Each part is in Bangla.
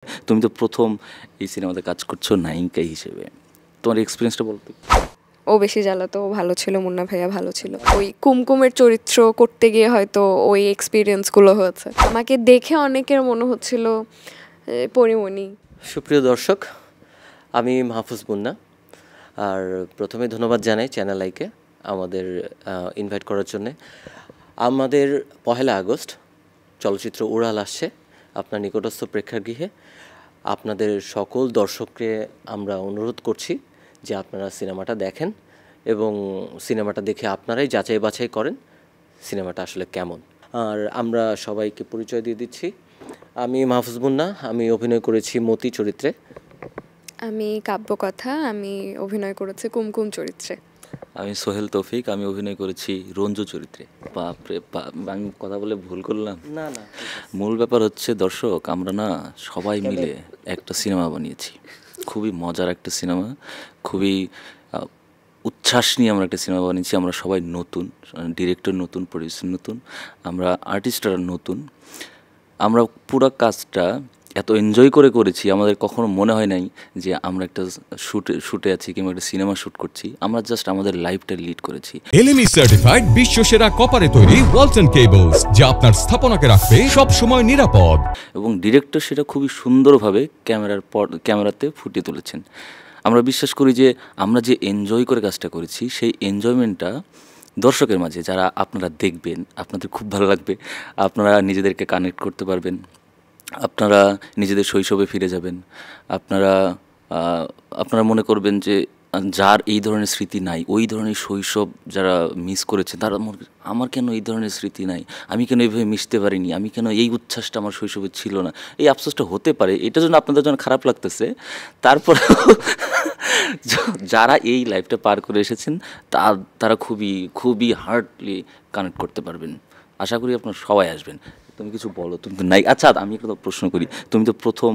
তুমি তো প্রথম এই সিনেমাতে কাজ করছো নায়িকা হিসেবে, তোমার এক্সপিরিয়েন্সটা বলতে। ও বেশি জ্বালাতো, ও ভালো ছিল, মুন্না ভাইয়া ভালো ছিল। ওই কুমকুমের চরিত্র করতে গিয়ে হয়তো ওই এক্সপিরিয়েন্সগুলো হয়েছে। আমাকে দেখে অনেকের মনে হচ্ছিল পরিমণি। সুপ্রিয় দর্শক, আমি মাহফুজ মুন্না। আর প্রথমে ধন্যবাদ জানাই চ্যানেল আইকে আমাদের ইনভাইট করার জন্যে। আমাদের 1 আগস্ট চলচ্চিত্র উড়াল আসছে আপনার নিকটস্থ প্রেক্ষাগৃহে। আপনাদের সকল দর্শককে আমরা অনুরোধ করছি যে আপনারা সিনেমাটা দেখেন এবং সিনেমাটা দেখে আপনারাই যাচাই বাছাই করেন সিনেমাটা আসলে কেমন। আর আমরা সবাইকে পরিচয় দিয়ে দিচ্ছি। আমি মাহফুজ মুন্না, আমি অভিনয় করেছি মতি চরিত্রে। আমি কাব্যকথা, আমি অভিনয় করেছি কুমকুম চরিত্রে। আমি সোহেল তৌফিক, আমি অভিনয় করেছি রঞ্জু চরিত্রে। বাপরে আমি কথা বলে ভুল করলাম। না না, মূল ব্যাপার হচ্ছে দর্শক, আমরা না সবাই মিলে একটা সিনেমা বানিয়েছি, খুবই মজার একটা সিনেমা, খুবই উচ্ছ্বাস নিয়ে আমরা একটা সিনেমা বানিয়েছি। আমরা সবাই নতুন, ডিরেক্টর নতুন, প্রডিউসার নতুন, আমরা আর্টিস্টরা নতুন। আমরা পুরো কাজটা এত এনজয় করে করেছি, আমাদের কখনো মনে হয় নাই যে আমরা একটা শুটে আছি কিংবা একটা সিনেমা শ্যুট করছি। আমরা জাস্ট আমাদের লাইফটা লিড করেছি। এলএমই সার্টিফাইড বিশ্বসেরা কপারে তৈরি ওয়ালটন কেবলস, যা আপনার স্থাপনাকে রাখবে সব সময় নিরাপদ। এবং ডিরেক্টর সেটা খুবই সুন্দরভাবে ক্যামেরাতে ফুটিয়ে তুলেছেন। আমরা বিশ্বাস করি যে আমরা যে এনজয় করে কাজটা করেছি, সেই এনজয়মেন্টটা দর্শকের মাঝে যারা আপনারা দেখবেন, আপনাদের খুব ভালো লাগবে। আপনারা নিজেদেরকে কানেক্ট করতে পারবেন, আপনারা নিজেদের শৈশবে ফিরে যাবেন। আপনারা মনে করবেন যে যার এই ধরনের স্মৃতি নাই, ওই ধরনের শৈশব যারা মিস করেছে তারা আমার কেন এই ধরনের স্মৃতি নাই, আমি কেন এইভাবে মিশতে পারিনি, আমি কেন এই উচ্ছ্বাসটা আমার শৈশবে ছিল না, এই আফসোসটা হতে পারে। এটার জন্য আপনাদের জন্য খারাপ লাগতেছে। তারপরেও যারা এই লাইফটা পার করে এসেছেন তারা খুবই খুবই হার্টলি কানেক্ট করতে পারবেন। আশা করি আপনারা সবাই আসবেন। তুমি কিছু বলো, তুমি তো নাই। আচ্ছা, আমি একটা প্রশ্ন করি, তুমি তো প্রথম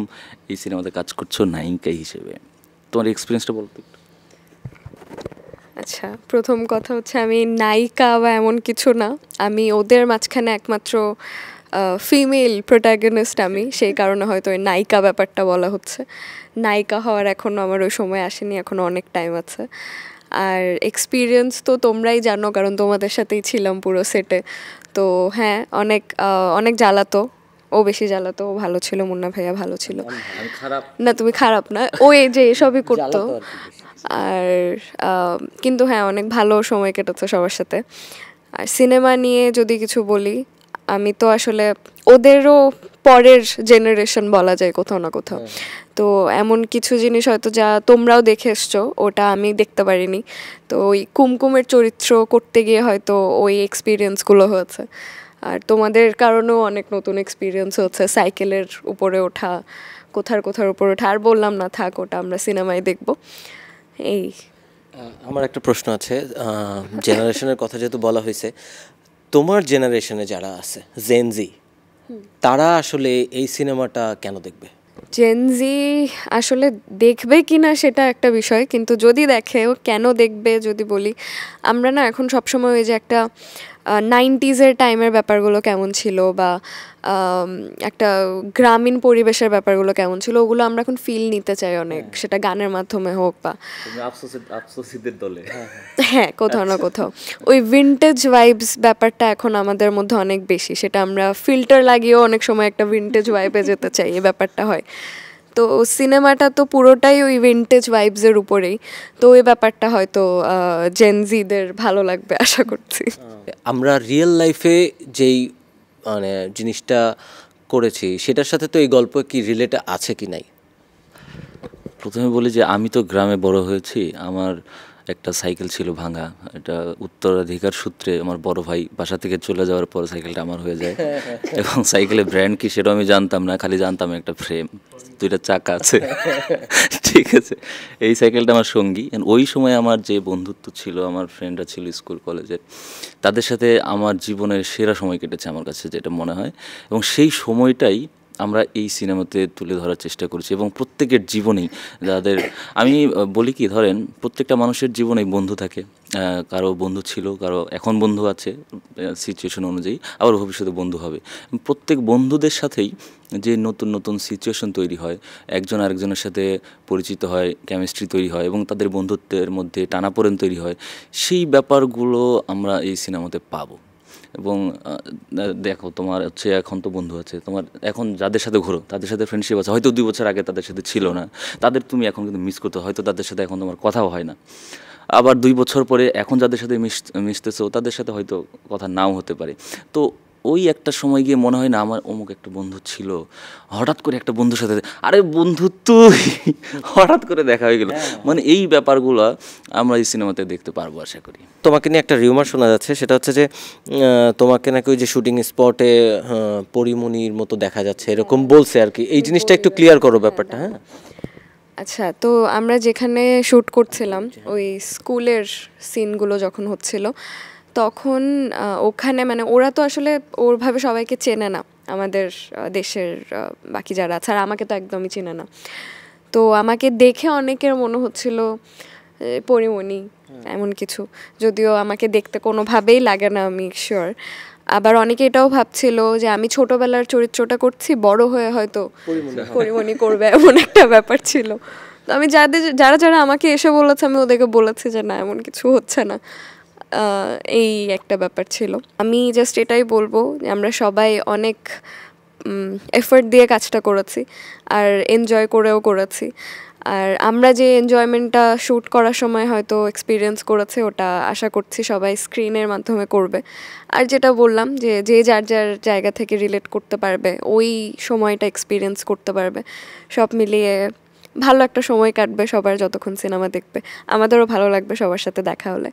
এই সিনেমাতে কাজ করছো নায়িকা হিসেবে, তোমার এক্সপিরিয়েন্সটা বলতো একটু। আচ্ছা, প্রথম কথা হচ্ছে আমি নায়িকা বা এমন কিছু না, আমি ওদের মাঝখানে একমাত্র ফিমেল প্রোটাগনিস্ট আমি, সেই কারণে হয়তো ওই নায়িকা ব্যাপারটা বলা হচ্ছে। নায়িকা হওয়ার এখনও আমার ওই সময় আসেনি, এখনও অনেক টাইম আছে। আর এক্সপিরিয়েন্স তো তোমরাই জানো, কারণ তোমাদের সাথেই ছিলাম পুরো সেটে। তো হ্যাঁ, অনেক অনেক জ্বালাতো, ও বেশি জ্বালাতো, ও ভালো ছিল, মুন্না ভাইয়া ভালো ছিল। না, তুমি খারাপ না, ও এই যে এসবই করতো। আর কিন্তু হ্যাঁ, অনেক ভালো সময় কেটেছে সবার সাথে। আর সিনেমা নিয়ে যদি কিছু বলি, আমি তো আসলে ওদেরও পরের জেনারেশন বলা যায় কোথাও না কোথাও। তো এমন কিছু জিনিস হয়তো যা তোমরাও দেখে এসছো, ওটা আমি দেখতে পারিনি। তো ওই কুমকুমের চরিত্র করতে গিয়ে হয়তো ওই এক্সপিরিয়েন্সগুলো হয়েছে। আর তোমাদের কারণেও অনেক নতুন এক্সপিরিয়েন্স হচ্ছে, সাইকেলের উপরে ওঠা, কোথার উপরে ওঠা। আর বললাম না, থাক, ওটা আমরা সিনেমায় দেখবো। এই আমার একটা প্রশ্ন আছে, জেনারেশনের কথা যেহেতু বলা হয়েছে, তোমার জেনারেশনে যারা আছে জেনজি, তারা আসলে এই সিনেমাটা কেন দেখবে? জেনজি আসলে দেখবে কি না সেটা একটা বিষয়, কিন্তু যদি দেখে, ও কেন দেখবে যদি বলি, আমরা না এখন সবসময় ওই যে একটা 90s টাইমের ব্যাপারগুলো কেমন ছিল বা একটা গ্রামীণ পরিবেশের ব্যাপারগুলো কেমন ছিল, ওগুলো আমরা এখন ফিল নিতে চাই অনেক, সেটা গানের মাধ্যমে হোক বা আফসোসিদের দলে। হ্যাঁ, কোথাও না কোথাও ওই ভিনটেজ ভাইবস ব্যাপারটা এখন আমাদের মধ্যে অনেক বেশি, সেটা আমরা ফিল্টার লাগিয়েও অনেক সময় একটা ভিনটেজ ভাইবে যেতে চাই, এই ব্যাপারটা হয়। তো সিনেমাটা তো পুরোটাই ওই ভিনটেজ ভাইবসের উপরেই, তো ওই ব্যাপারটা হয়তো জেনজিদের ভালো লাগবে আশা করছি। আমরা রিয়েল লাইফে যেই মানে জিনিসটা করেছি সেটার সাথে তো এই গল্প কি রিলেট আছে কি নাই? প্রথমে বলি যে আমি তো গ্রামে বড় হয়েছি। আমার একটা সাইকেল ছিল ভাঙা, এটা উত্তরাধিকার সূত্রে আমার বড় ভাই বাসা থেকে চলে যাওয়ার পর সাইকেলটা আমার হয়ে যায়। এবং সাইকেলের ব্র্যান্ড কি সেটাও আমি জানতাম না, খালি জানতাম একটা ফ্রেম, 2টা চাকা আছে। ঠিক আছে, এই সাইকেলটা আমার সঙ্গী। ওই সময় আমার যে বন্ধুত্ব ছিল, আমার ফ্রেন্ডরা ছিল স্কুল কলেজের, তাদের সাথে আমার জীবনের সেরা সময় কেটেছে আমার কাছে যেটা মনে হয়। এবং সেই সময়টাই আমরা এই সিনেমাতে তুলে ধরার চেষ্টা করেছি। এবং প্রত্যেকের জীবনেই যাদের আমি বলি কি, ধরেন প্রত্যেকটা মানুষের জীবনেই বন্ধু থাকে, কারো বন্ধু ছিল, কারো এখন বন্ধু আছে সিচুয়েশন অনুযায়ী, আবার ভবিষ্যতে বন্ধু হবে। প্রত্যেক বন্ধুদের সাথেই যে নতুন নতুন সিচুয়েশন তৈরি হয়, একজন আরেকজনের সাথে পরিচিত হয়, কেমিস্ট্রি তৈরি হয় এবং তাদের বন্ধুত্বের মধ্যে টানাপোড়েন তৈরি হয়, সেই ব্যাপারগুলো আমরা এই সিনেমাতে পাবো। এবং দেখো, তোমার হচ্ছে এখন তো বন্ধু আছে, তোমার এখন যাদের সাথে ঘোরো তাদের সাথে ফ্রেন্ডশিপ আছে, হয়তো 2 বছর আগে তাদের সাথে ছিল না, তাদের তুমি এখন কিন্তু মিস করতে, হয়তো তাদের সাথে এখন তোমার কথাও হয় না। আবার 2 বছর পরে এখন যাদের সাথে মিশতেছো তাদের সাথে হয়তো কথা নাও হতে পারে। তো ওই একটা সময় গিয়ে মনে হয় না আমার অমুক একটা বন্ধু ছিল, হঠাৎ করে একটা বন্ধুর সাথে আরে বন্ধু তুই হঠাৎ করে দেখা হয়ে গেল। মানে এই ব্যাপারগুলো আমরা এই সিনেমাতে দেখতে পারবো আশা করি। তোমাকে নিয়ে একটা রিউমার শোনা যাচ্ছে, সেটা হচ্ছে যে তোমাকে নাকি ওই যে শুটিং স্পটে পরিমণির মতো দেখা যাচ্ছে এরকম বলছে আর কি। এই জিনিসটা একটু ক্লিয়ার করো ব্যাপারটা। হ্যাঁ, আচ্ছা, তো আমরা যেখানে শ্যুট করছিলাম ওই স্কুলের সিনগুলো যখন হচ্ছিল, তখন ওখানে মানে ওরা তো আসলে ওরভাবে সবাইকে চেনে না, আমাদের দেশের বাকি যারা আছে, আর আমাকে তো একদমই চেনে না। তো আমাকে দেখে অনেকের মনে হচ্ছিল পরিমণি এমন কিছু, যদিও আমাকে দেখতে কোনোভাবেই লাগে না, আমি শিওর। আবার অনেকে এটাও ভাবছিল যে আমি ছোটবেলার চরিত্রটা করছি, বড় হয়ে হয়তো পরিমণি করবে, এমন একটা ব্যাপার ছিল। তো আমি যারা যারা আমাকে এসে বলেছে, আমি ওদেরকে বলেছি যে না, এমন কিছু হচ্ছে না। এই একটা ব্যাপার ছিল। আমি জাস্ট এটাই বলবো যে আমরা সবাই অনেক এফোর্ট দিয়ে কাজটা করেছি, আর এনজয় করেও করেছি। আর আমরা যে এনজয়মেন্টটা শ্যুট করার সময় হয়তো এক্সপিরিয়েন্স করেছে, ওটা আশা করছি সবাই স্ক্রিনের মাধ্যমে করবে। আর যেটা বললাম যে যে যার যার জায়গা থেকে রিলেট করতে পারবে, ওই সময়টা এক্সপিরিয়েন্স করতে পারবে, সব মিলিয়ে ভালো একটা সময় কাটবে সবার, যতক্ষণ সিনেমা দেখবে। আমাদেরও ভালো লাগবে সবার সাথে দেখা হলে।